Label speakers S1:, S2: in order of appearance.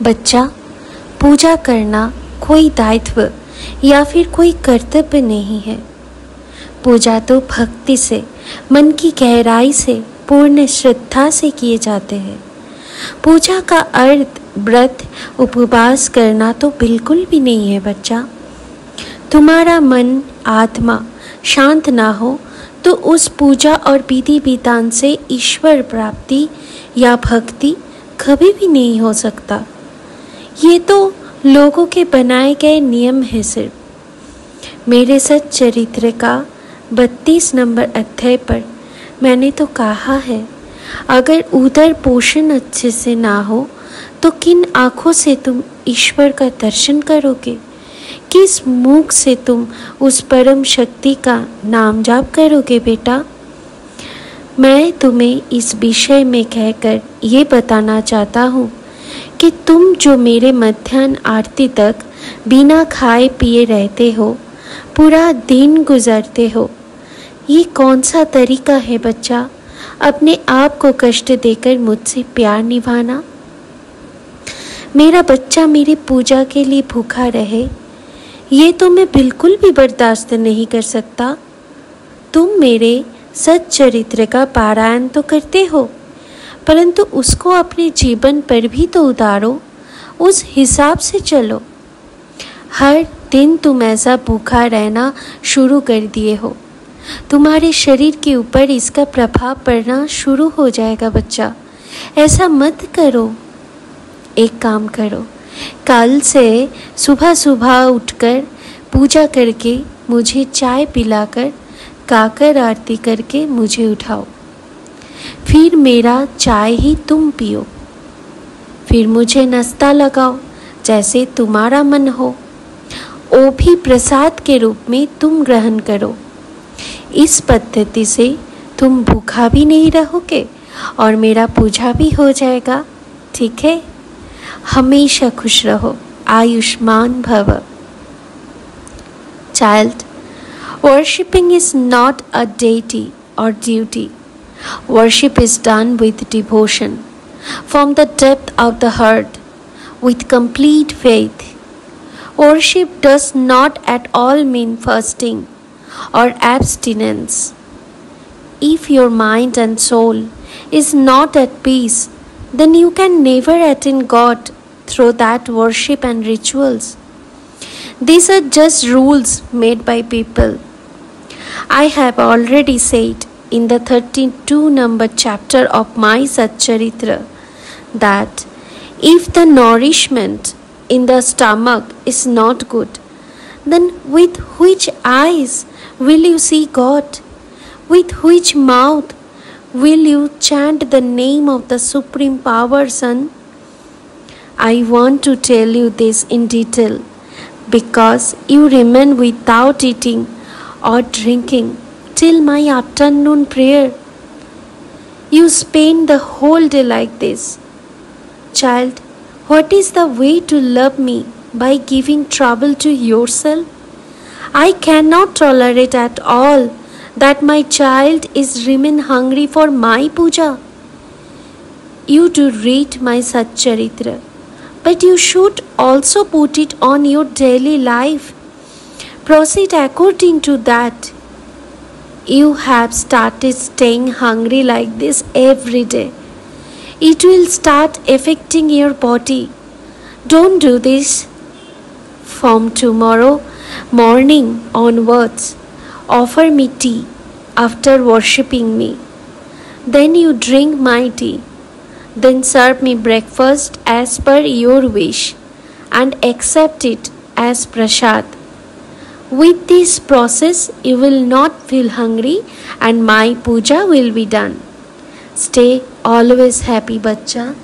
S1: बच्चा, पूजा करना कोई दायित्व या फिर कोई कर्तव्य नहीं है। पूजा तो भक्ति से, मन की गहराई से, पूर्ण श्रद्धा से किए जाते हैं। पूजा का अर्थ व्रत उपवास करना तो बिल्कुल भी नहीं है बच्चा। तुम्हारा मन आत्मा शांत ना हो तो उस पूजा और विधि विधान से ईश्वर प्राप्ति या भक्ति कभी भी नहीं हो सकता। ये तो लोगों के बनाए गए नियम है सिर्फ। मेरे सच्चरित्र का 32 नंबर अध्याय पर मैंने तो कहा है, अगर उदर पोषण अच्छे से ना हो तो किन आँखों से तुम ईश्वर का दर्शन करोगे? किस मुख से तुम उस परम शक्ति का नाम जाप करोगे बेटा? मैं तुम्हें इस विषय में कहकर ये बताना चाहता हूँ कि तुम जो मेरे मध्याह्न आरती तक बिना खाए पिए रहते हो, पूरा दिन गुजरते हो, ये कौन सा तरीका है बच्चा अपने आप को कष्ट देकर मुझसे प्यार निभाना? मेरा बच्चा मेरी पूजा के लिए भूखा रहे, ये तो मैं बिल्कुल भी बर्दाश्त नहीं कर सकता। तुम मेरे सच्चरित्र का पारायण तो करते हो, परंतु उसको अपने जीवन पर भी तो उतारो, उस हिसाब से चलो। हर दिन तुम ऐसा भूखा रहना शुरू कर दिए हो, तुम्हारे शरीर के ऊपर इसका प्रभाव पड़ना शुरू हो जाएगा बच्चा। ऐसा मत करो। एक काम करो, कल से सुबह सुबह उठकर पूजा करके मुझे चाय पिलाकर काकर आरती करके मुझे उठाओ। फिर मेरा चाय ही तुम पियो। फिर मुझे नाश्ता लगाओ जैसे तुम्हारा मन हो, वो भी प्रसाद के रूप में तुम ग्रहण करो। इस पद्धति से तुम भूखा भी नहीं रहोगे और मेरा पूजा भी हो जाएगा। ठीक है? हमेशा खुश रहो, आयुष्मान भव। Child, worshipping is not a deity or duty. Worship is done with devotion, from the depth of the heart, with complete faith. Worship does not at all mean fasting or abstinence. If your mind and soul is not at peace, then you can never attain God through that worship and rituals. These are just rules made by people. I have already said in the 32 number chapter of my Satcharitra that if the nourishment in the stomach is not good, then with which eyes will you see God? With which mouth will you chant the name of the Supreme Power, son? I want to tell you this in detail because you remain without eating or drinking till my afternoon prayer. You spend the whole day like this. Child, what is the way to love me by giving trouble to yourself? I cannot tolerate at all that my child is remain hungry for my puja. You do read my Satcharitra, but you should also put it on your daily life. Proceed according to that. You have started staying hungry like this every day. It will start affecting your body. Don't do this. From tomorrow morning onwards, offer me tea after worshipping me. Then you drink my tea. Then serve me breakfast as per your wish and accept it as prasad. With this process, you will not feel hungry and my puja will be done. Stay always happy, bachcha.